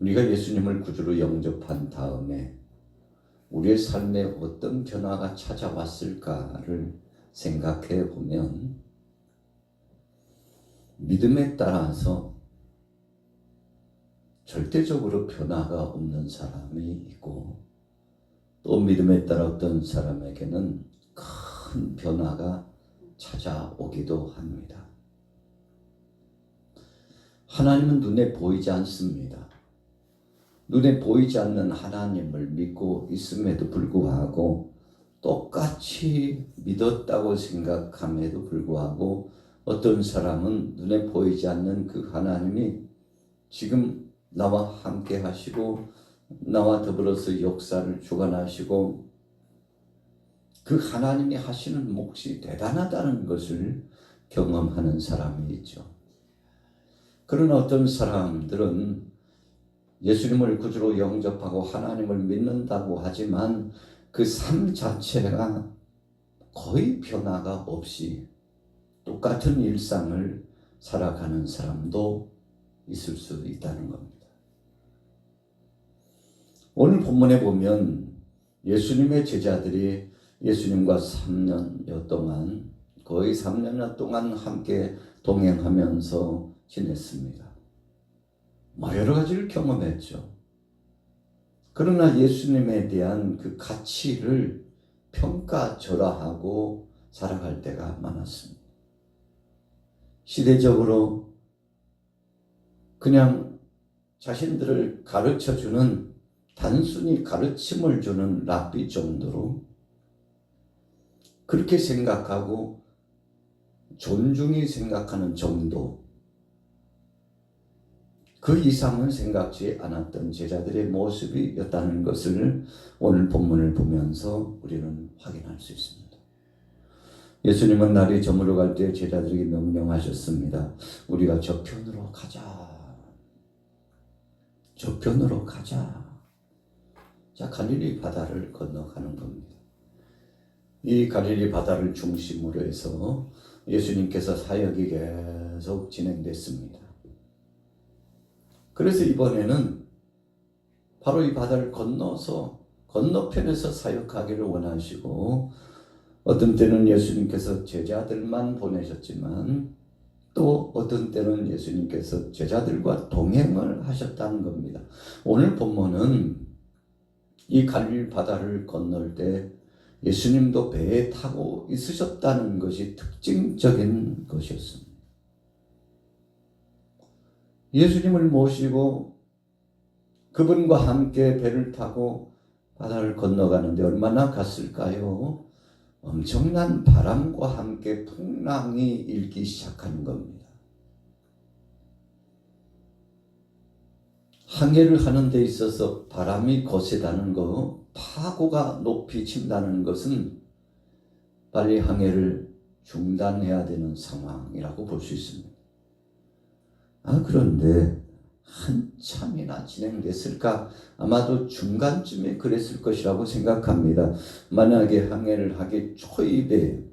우리가 예수님을 구주로 영접한 다음에 우리의 삶에 어떤 변화가 찾아왔을까를 생각해 보면 믿음에 따라서 절대적으로 변화가 없는 사람이 있고 또 믿음에 따라 어떤 사람에게는 큰 변화가 찾아오기도 합니다. 하나님은 눈에 보이지 않습니다. 눈에 보이지 않는 하나님을 믿고 있음에도 불구하고 똑같이 믿었다고 생각함에도 불구하고 어떤 사람은 눈에 보이지 않는 그 하나님이 지금 나와 함께 하시고 나와 더불어서 역사를 주관하시고 그 하나님이 하시는 몫이 대단하다는 것을 경험하는 사람이 있죠. 그런 어떤 사람들은 예수님을 구주로 영접하고 하나님을 믿는다고 하지만 그 삶 자체가 거의 변화가 없이 똑같은 일상을 살아가는 사람도 있을 수 있다는 겁니다. 오늘 본문에 보면 예수님의 제자들이 예수님과 3년여 동안 거의 3년여 동안 함께 동행하면서 지냈습니다. 여러 가지를 경험했죠. 그러나 예수님에 대한 그 가치를 평가절하하고 살아갈 때가 많았습니다. 시대적으로 그냥 자신들을 가르쳐주는 단순히 가르침을 주는 랍비 정도로 그렇게 생각하고 존중이 생각하는 정도 그 이상은 생각지 않았던 제자들의 모습이었다는 것을 오늘 본문을 보면서 우리는 확인할 수 있습니다. 예수님은 날이 저물어갈 때 제자들에게 명령하셨습니다. 우리가 저편으로 가자. 저편으로 가자. 자, 갈릴리 바다를 건너가는 겁니다. 이 갈릴리 바다를 중심으로 해서 예수님께서 사역이 계속 진행됐습니다. 그래서 이번에는 바로 이 바다를 건너서 건너편에서 사역하기를 원하시고 어떤 때는 예수님께서 제자들만 보내셨지만 또 어떤 때는 예수님께서 제자들과 동행을 하셨다는 겁니다. 오늘 본문은 이 갈릴리 바다를 건널 때 예수님도 배에 타고 있으셨다는 것이 특징적인 것이었습니다. 예수님을 모시고 그분과 함께 배를 타고 바다를 건너가는데 얼마나 갔을까요? 엄청난 바람과 함께 풍랑이 일기 시작하는 겁니다. 항해를 하는 데 있어서 바람이 거세다는 거, 파고가 높이 친다는 것은 빨리 항해를 중단해야 되는 상황이라고 볼 수 있습니다. 그런데 한참이나 진행됐을까? 아마도 중간쯤에 그랬을 것이라고 생각합니다. 만약에 항해를 하기 초입에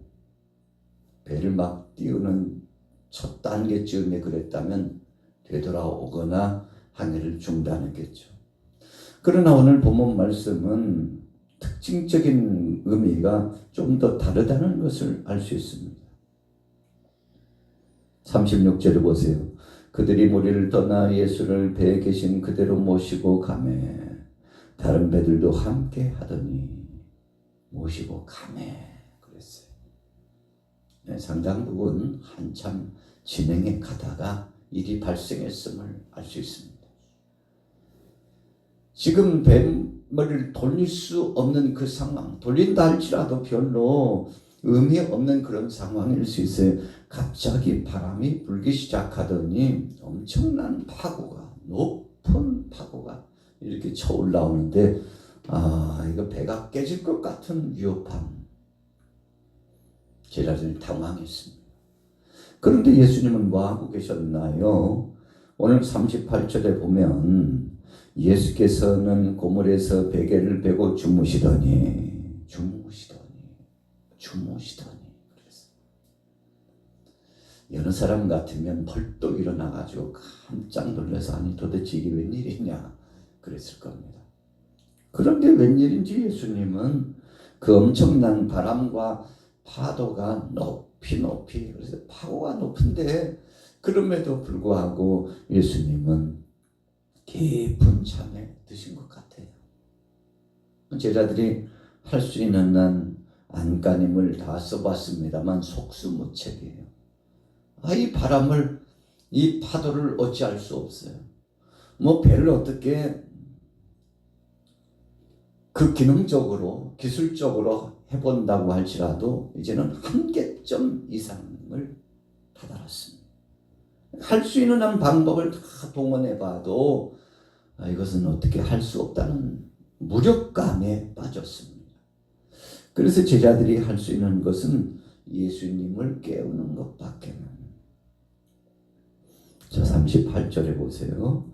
배를 막 띄우는 첫 단계쯤에 그랬다면 되돌아오거나 항해를 중단했겠죠. 그러나 오늘 본문 말씀은 특징적인 의미가 좀 더 다르다는 것을 알 수 있습니다. 36절을 보세요. 그들이 무리를 떠나 예수를 배에 계신 그대로 모시고 가매 다른 배들도 함께 하더니 모시고 가매 그랬어요. 상당 부분 한참 진행해 가다가 일이 발생했음을 알 수 있습니다. 지금 뱀을 돌릴 수 없는 그 상황, 돌린다 할지라도 별로 의미 없는 그런 상황일 수 있어요. 갑자기 바람이 불기 시작하더니 엄청난 파고가, 높은 파고가 이렇게 쳐 올라오는데 이거 배가 깨질 것 같은 위협함. 제자들이 당황했습니다. 그런데 예수님은 뭐하고 계셨나요? 오늘 38절에 보면 예수께서는 고물에서 베개를 베고 주무시더니 그랬어요. 여러 사람 같으면 벌떡 일어나가지고 깜짝 놀라서 아니 도대체 이게 웬일이냐 그랬을 겁니다. 그런데 웬일인지 예수님은 그 엄청난 바람과 파도가 높이 그래서 파고가 높은데 그럼에도 불구하고 예수님은 깊은 잠에 드신 것 같아요. 제자들이 할 수 있는 한 안간힘을 다 써봤습니다만 속수무책이에요. 이 바람을, 이 파도를 어찌할 수 없어요. 배를 어떻게 그 기능적으로 기술적으로 해본다고 할지라도 이제는 한계점 이상을 다다랐습니다. 할 수 있는 한 방법을 다 동원해봐도 이것은 어떻게 할 수 없다는 무력감에 빠졌습니다. 그래서 제자들이 할 수 있는 것은 예수님을 깨우는 것밖에는. 자, 38절에 보세요.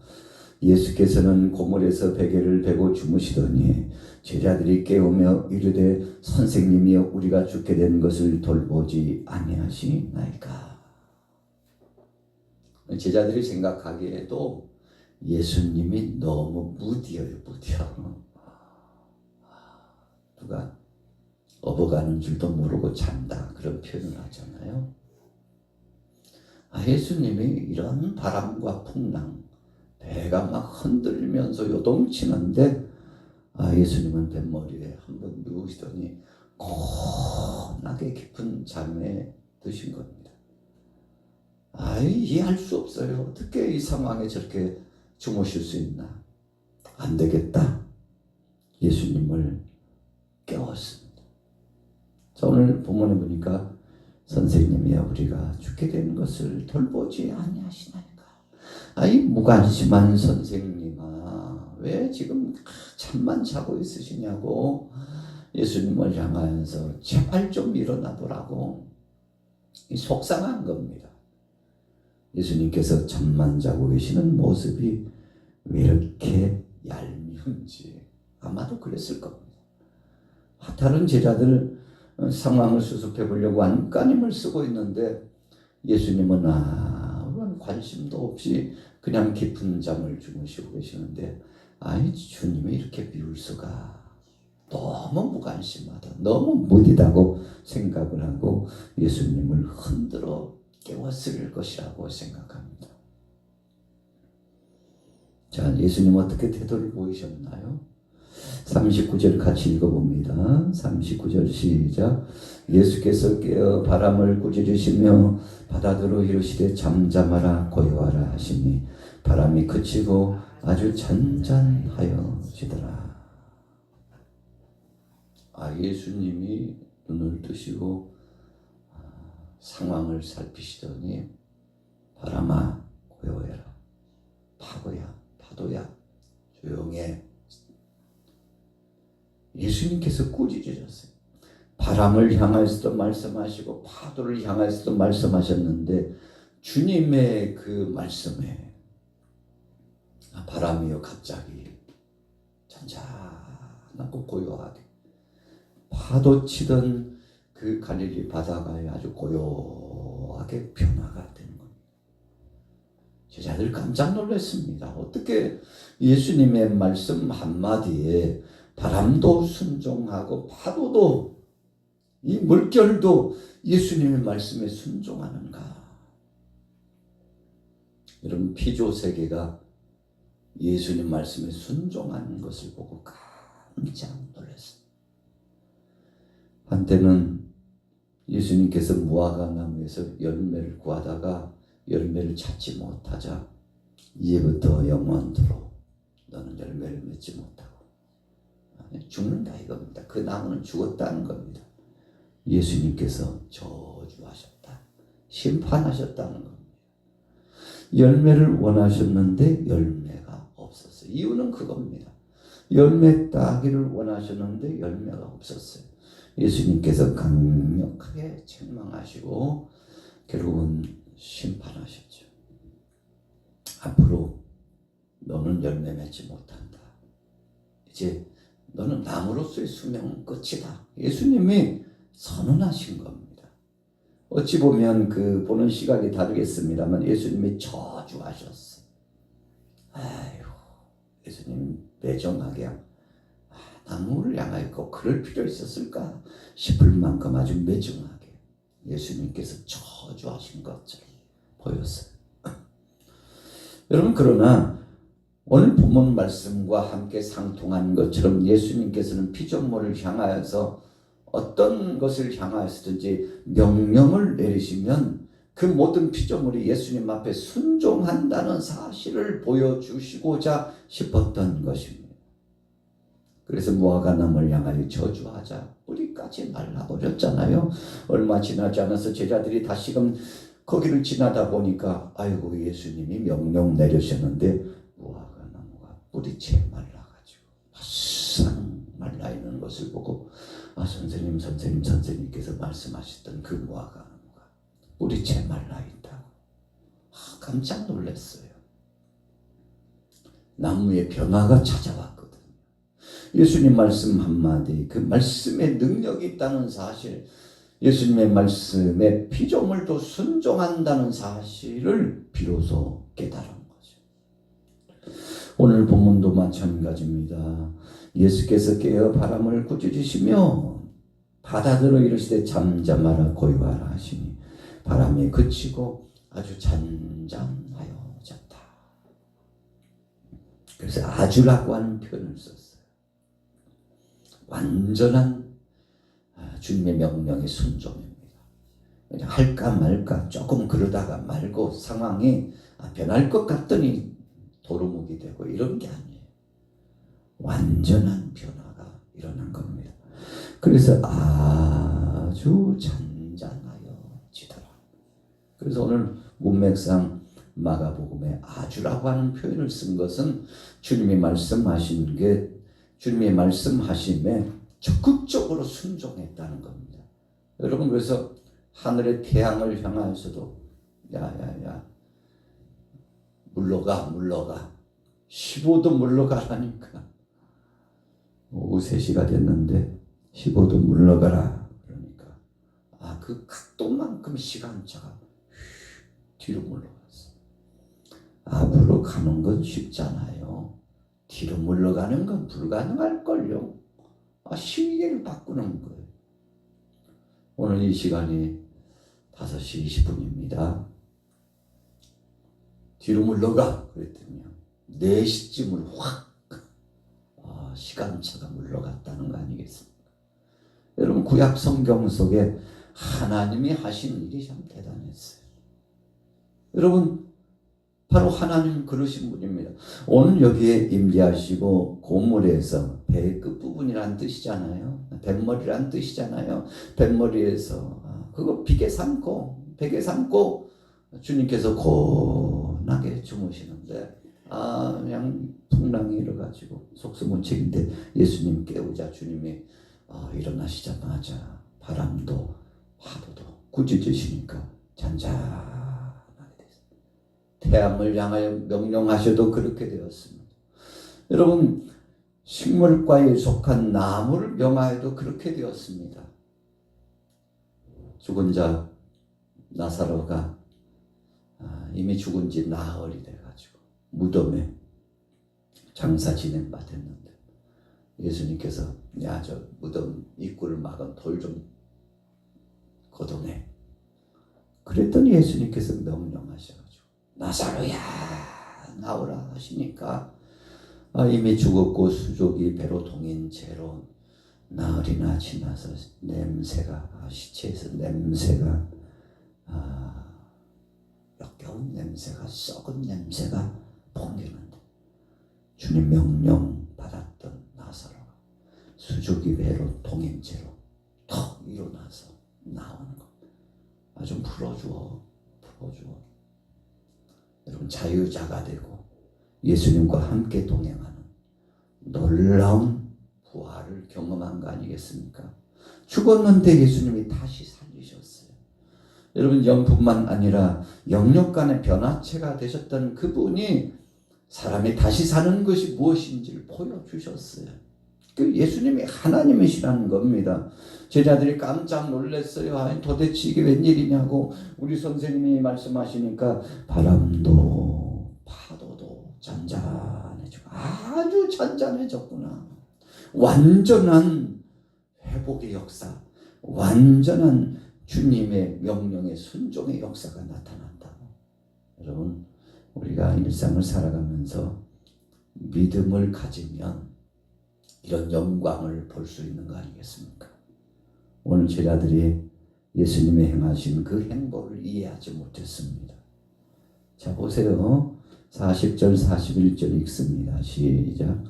예수께서는 고물에서 베개를 베고 주무시더니 제자들이 깨우며 이르되 선생님이여 우리가 죽게 된 것을 돌보지 아니하시나이까. 제자들이 생각하기에도 예수님이 너무 무디어요. 누가 업어가는 줄도 모르고 잔다 그런 표현을 하잖아요. 예수님이 이런 바람과 풍랑, 배가 막 흔들면서 요동치는데 예수님은 뱃머리에 한번 누우시더니 고나게 깊은 잠에 드신 겁니다. 이해할 수 없어요. 어떻게 이 상황에 저렇게 주무실 수 있나. 안 되겠다. 예수님을 깨웠습니다. 자, 오늘 본문에 보니까 선생님이여 우리가 죽게 된 것을 돌보지 아니하시나이까. 이 무관심한 선생님아 왜 지금 잠만 자고 있으시냐고 예수님을 향하여서 제발 좀 일어나보라고 속상한 겁니다. 예수님께서 잠만 자고 계시는 모습이 왜 이렇게 얄미운지 아마도 그랬을 겁니다. 다른 제자들 상황을 수습해 보려고 안간힘을 쓰고 있는데 예수님은 아무런 관심도 없이 그냥 깊은 잠을 주무시고 계시는데 주님이 이렇게 미울 수가. 너무 무관심하다, 너무 무디다고 생각을 하고 예수님을 흔들어 깨웠을 것이라고 생각합니다. 자, 예수님 어떻게 태도를 보이셨나요? 39절 같이 읽어봅니다. 39절 시작. 예수께서 깨어 바람을 꾸짖으시며 바다더러 이르시되 잠잠하라 고요하라 하시니 바람이 그치고 아주 잔잔하여지더라. 예수님이 눈을 뜨시고 상황을 살피시더니 바람아 고요해라, 파도야 조용해. 예수님께서 꾸짖으셨어요. 바람을 향해서도 말씀하시고 파도를 향해서도 말씀하셨는데 주님의 그 말씀에 바람이요 갑자기 잔잔하고 고요하게, 파도 치던 그 갈릴리 바다가 아주 고요하게 변화가 되는 겁니다. 제자들 깜짝 놀랐습니다. 어떻게 예수님의 말씀 한마디에 바람도 순종하고 파도도 이 물결도 예수님의 말씀에 순종하는가. 여러분, 피조세계가 예수님 말씀에 순종하는 것을 보고 깜짝 놀랐습니다. 한때는 예수님께서 무화과 나무에서 열매를 구하다가 열매를 찾지 못하자 이제부터 영원토록 너는 열매를 맺지 못하고 죽는다 이겁니다. 그 나무는 죽었다는 겁니다. 예수님께서 저주하셨다, 심판하셨다는 겁니다. 열매를 원하셨는데 열매가 없었어요. 이유는 그겁니다. 열매 따기를 원하셨는데 열매가 없었어요. 예수님께서 강력하게 책망하시고 결국은 심판하셨죠. 앞으로 너는 열매 맺지 못한다. 이제 너는 나무로서의 수명은 끝이다. 예수님이 선언하신 겁니다. 어찌 보면 그 보는 시각이 다르겠습니다만 예수님이 저주하셨어요. 예수님 매정하게 나무를 향하여 꼭 그럴 필요 있었을까 싶을 만큼 아주 매정하게 예수님께서 저주하신 것처럼 보였어요. 여러분, 그러나 오늘 본문 말씀과 함께 상통한 것처럼 예수님께서는 피조물을 향하여서 어떤 것을 향하여서든지 명령을 내리시면 그 모든 피조물이 예수님 앞에 순종한다는 사실을 보여주시고자 싶었던 것입니다. 그래서 무화과 나무를 향하여 저주하자 뿌리까지 말라버렸잖아요. 얼마 지나지 않아서 제자들이 다시금 거기를 지나다 보니까 아이고, 예수님이 명령 내리셨는데 무화과 나무가 뿌리채 말라가지고 바싹 말라있는 것을 보고 선생님께서 말씀하셨던 그 무화과 나무가 뿌리채 말라있다고 깜짝 놀랐어요. 나무의 변화가 찾아왔거든요. 예수님 말씀 한마디, 그 말씀에 능력이 있다는 사실, 예수님의 말씀에 피조물도 순종한다는 사실을 비로소 깨달은 거죠. 오늘 본문도 마찬가지입니다. 예수께서 깨어 바람을 꾸짖으시며 바다들어 이르시되 잠잠하라 고요하라 하시니 바람이 그치고 아주 잔잔하여졌다. 그래서 아주라고 하는 표현을 썼어요. 완전한 주님의 명령의 순종입니다. 그냥 할까 말까 조금 그러다가 말고 상황이 변할 것 같더니 도루묵이 되고 이런 게 아니에요. 완전한 변화가 일어난 겁니다. 그래서 아주 잔잔하여지더라. 그래서 오늘 문맥상 마가복음에 아주라고 하는 표현을 쓴 것은 주님이 말씀하심에 적극적으로 순종했다는 겁니다. 여러분, 그래서 하늘의 태양을 향하여서도 야야야 물러가 15도 물러가라니까 오후 3시가 됐는데 15도 물러가라 그러니까 그 각도만큼 시간차가 뒤로 물러갔어. 앞으로 가는 건 쉽잖아요. 뒤로 물러가는 건 불가능할걸요. 시계를 바꾸는 거예요. 오늘 이 시간이 5시 20분입니다. 뒤로 물러가 그랬더니요 4시쯤을 확 시간차가 물러갔다는 거 아니겠습니까? 여러분, 구약 성경 속에 하나님이 하신 일이 참 대단했어요. 여러분, 바로 하나님 그러신 분입니다. 오늘 여기에 임재하시고 고물에서 배의 끝부분이란 뜻이잖아요. 뱃머리란 뜻이잖아요. 뱃머리에서 그거 베개 삼고 주님께서 고나게 주무시는데 그냥 풍랑이 일어가지고 속수무책인데 예수님 깨우자 주님이 일어나시자마자 바람도 파도도 꾸짖으시니까 잔잔하게 됐어요. 태양을 향하여 명령하셔도 그렇게 되었습니다. 여러분, 식물과에 속한 나무를 명하여도 그렇게 되었습니다. 죽은 자 나사로가 이미 죽은 지 나흘이 돼가지고 무덤에 장사 진행 받았는데 예수님께서 저 무덤 입구를 막은 돌 좀 걷어내. 그랬더니 예수님께서 명령하셔가지고 나사로야 나오라 하시니까 이미 죽었고 수족이 배로 동인 채로 나흘이나 지나서 냄새가 시체에서 냄새가 역겨운 냄새가 썩은 냄새가 풍기는데 주님 명령 받았던 나사로가 수족이 배로 동인 채로 턱 일어나서 나오는 것. 좀 풀어주어. 여러분, 자유자가 되고 예수님과 함께 동행하는 놀라운 부활을 경험한 거 아니겠습니까? 죽었는데 예수님이 다시 살리셨어요. 여러분, 영뿐만 아니라 영육간의 변화체가 되셨던 그분이 사람이 다시 사는 것이 무엇인지를 보여주셨어요. 그 예수님이 하나님이시라는 겁니다. 제자들이 깜짝 놀랐어요. 도대체 이게 웬일이냐고. 우리 선생님이 말씀하시니까 바람도 파도도 잔잔해지고 아주 잔잔해졌구나. 완전한 회복의 역사, 완전한 주님의 명령의 순종의 역사가 나타난다. 여러분, 우리가 일상을 살아가면서 믿음을 가지면 이런 영광을 볼 수 있는 거 아니겠습니까? 오늘 제자들이 예수님의 행하신 그 행보를 이해하지 못했습니다. 자, 보세요. 40절 41절 읽습니다. 시작.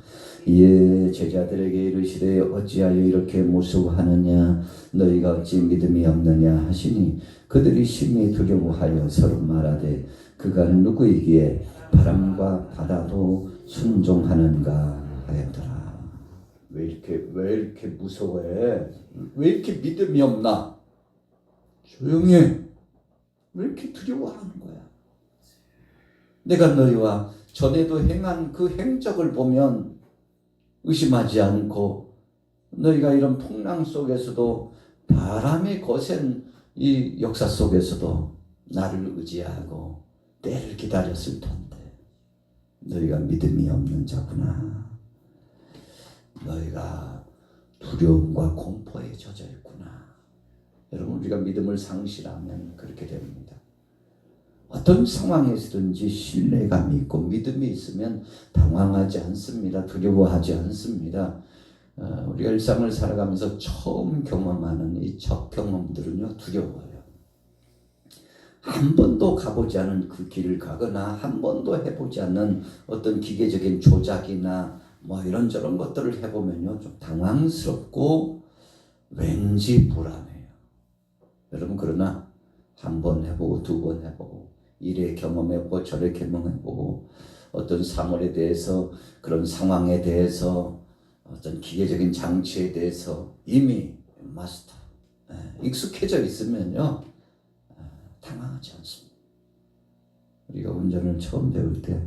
이에 제자들에게 이르시되 어찌하여 이렇게 무수하느냐, 너희가 어찌 믿음이 없느냐 하시니 그들이 심히 두려워하여 서로 말하되 그가 누구이기에 바람과 바다도 순종하는가 하였더라. 왜 이렇게 무서워해? 왜 이렇게 믿음이 없나? 조용히 해. 왜 이렇게 두려워하는 거야? 내가 너희와 전에도 행한 그 행적을 보면 의심하지 않고, 너희가 이런 풍랑 속에서도, 바람이 거센 이 역사 속에서도 나를 의지하고 때를 기다렸을 텐데 너희가 믿음이 없는 자구나. 너희가 두려움과 공포에 젖어 있구나. 여러분, 우리가 믿음을 상실하면 그렇게 됩니다. 어떤 상황에서든지 신뢰감이 있고 믿음이 있으면 당황하지 않습니다. 두려워하지 않습니다. 우리가 일상을 살아가면서 처음 경험하는 이 첫 경험들은요, 두려워요. 한 번도 가보지 않은 그 길을 가거나 한 번도 해보지 않는 어떤 기계적인 조작이나 뭐 이런저런 것들을 해보면요, 좀 당황스럽고 왠지 불안해요. 여러분, 그러나 한 번 해보고 두 번 해보고 이래 경험해보고 저래 경험해보고 어떤 사물에 대해서, 그런 상황에 대해서, 어떤 기계적인 장치에 대해서 이미 마스터, 익숙해져 있으면요, 당황하지 않습니다. 우리가 운전을 처음 배울 때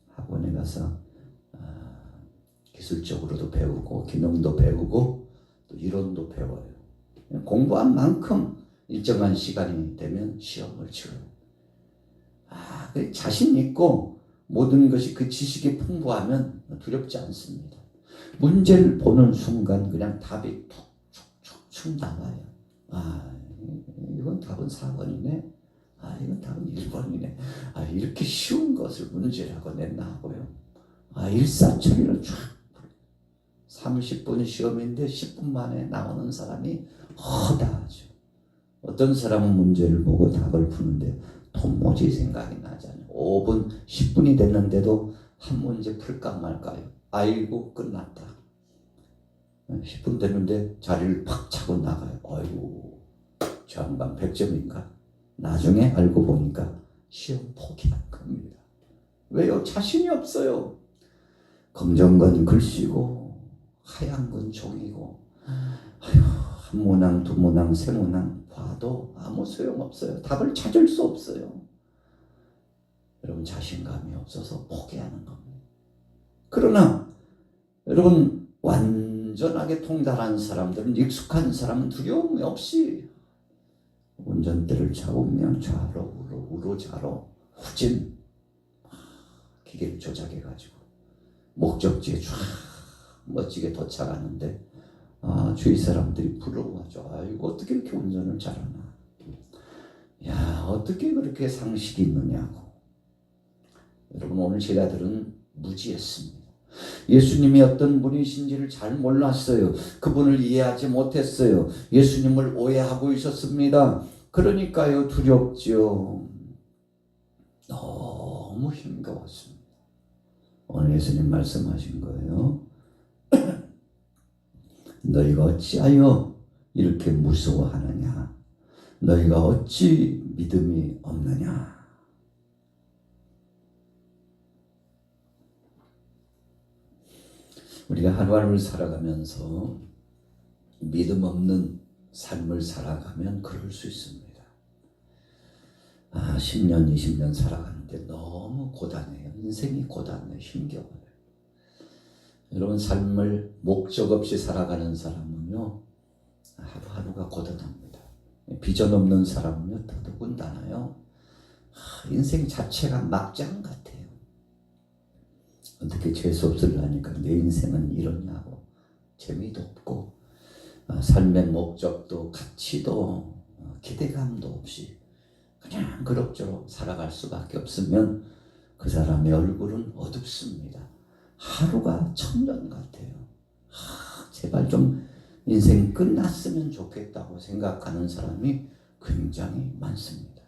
학원에 가서 기술적으로도 배우고 기능도 배우고 또 이론도 배워요. 공부한 만큼 일정한 시간이 되면 시험을 치러요. 자신 있고 모든 것이 그 지식이 풍부하면 두렵지 않습니다. 문제를 보는 순간 그냥 답이 툭툭툭 나와요. 이건 답은 4번이네. 이건 답은 1번이네. 이렇게 쉬운 것을 문제라고 냈나 하고요. 일사천리를 쫙 30분 시험인데 10분 만에 나오는 사람이 허다하죠. 어떤 사람은 문제를 보고 답을 푸는데 도무지 생각이 나지 않아요. 5분, 10분이 됐는데도 한 문제 풀까 말까요? 아이고, 끝났다. 10분 됐는데 자리를 팍 차고 나가요. 아이고, 저 양반 100점인가? 나중에 알고 보니까 시험 포기한 겁니다. 왜요? 자신이 없어요. 검정 건 글씨고 하얀 건 종이고, 한 문항, 두 문항, 세 문항 봐도 아무 소용없어요. 답을 찾을 수 없어요. 여러분, 자신감이 없어서 포기하는 겁니다. 그러나 여러분, 완전하게 통달한 사람들은, 익숙한 사람은 두려움이 없이 운전대를 잡으면 좌로 우로 좌로 후진, 기계를 조작해가지고 목적지에 쫙 멋지게 도착하는데 주위 사람들이 부러워하죠. 이거 어떻게 이렇게 운전을 잘하나? 야, 어떻게 그렇게 상식이 있느냐고. 여러분, 오늘 제자들은 무지했습니다. 예수님이 어떤 분이신지를 잘 몰랐어요. 그분을 이해하지 못했어요. 예수님을 오해하고 있었습니다. 그러니까요, 두렵죠. 너무 힘겨웠습니다. 오늘 예수님 말씀하신 거예요. 너희가 어찌하여 이렇게 무서워하느냐? 너희가 어찌 믿음이 없느냐? 우리가 하루하루를 살아가면서 믿음 없는 삶을 살아가면 그럴 수 있습니다. 10년, 20년 살아가는데 너무 고단해요. 인생이 고단해요. 힘겨워요. 여러분, 삶을 목적 없이 살아가는 사람은요, 하루하루가 고단합니다. 비전 없는 사람은요, 더더군다나요, 인생 자체가 막장 같아요. 어떻게 재수 없으려니까 내 인생은 이러냐고 재미도 없고 삶의 목적도 가치도 기대감도 없이 그냥 그럭저럭 살아갈 수밖에 없으면 그 사람의 얼굴은 어둡습니다. 하루가 천년 같아요. 제발 좀 인생 끝났으면 좋겠다고 생각하는 사람이 굉장히 많습니다.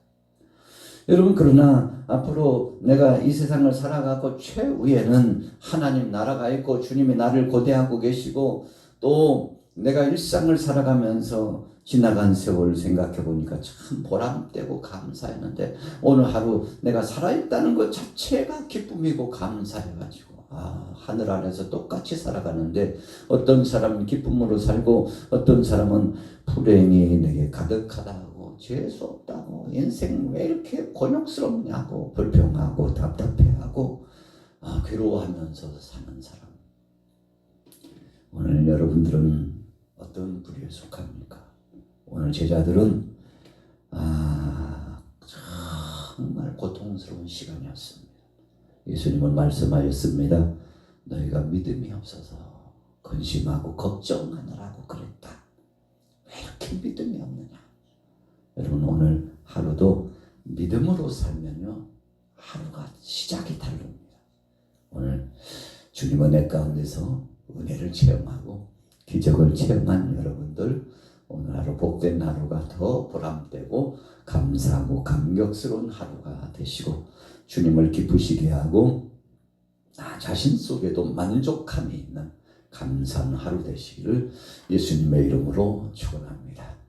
여러분, 그러나 앞으로 내가 이 세상을 살아가고 최후에는 하나님 나라가 있고 주님이 나를 고대하고 계시고 또 내가 일상을 살아가면서 지나간 세월을 생각해 보니까 참 보람되고 감사했는데 오늘 하루 내가 살아있다는 것 자체가 기쁨이고 감사해가지고 하늘 안에서 똑같이 살아가는데 어떤 사람은 기쁨으로 살고 어떤 사람은 불행이 내게 가득하다고 재수 없다고 인생 왜 이렇게 곤욕스럽냐고 불평하고 답답해하고 괴로워하면서 사는 사람. 오늘 여러분들은 어떤 부류에 속합니까? 오늘 제자들은 정말 고통스러운 시간이었습니다. 예수님은 말씀하였습니다. 너희가 믿음이 없어서 근심하고 걱정하느라고 그랬다. 왜 이렇게 믿음이 없느냐? 여러분, 오늘 하루도 믿음으로 살면요 하루가 시작이 다릅니다. 오늘 주님 은혜 가운데서 은혜를 체험하고 기적을 체험한 여러분들, 오늘 하루 복된 하루가 더 보람되고 감사하고 감격스러운 하루가 되시고 주님을 기쁘시게 하고 나 자신 속에도 만족함이 있는 감사한 하루 되시기를 예수님의 이름으로 축원합니다.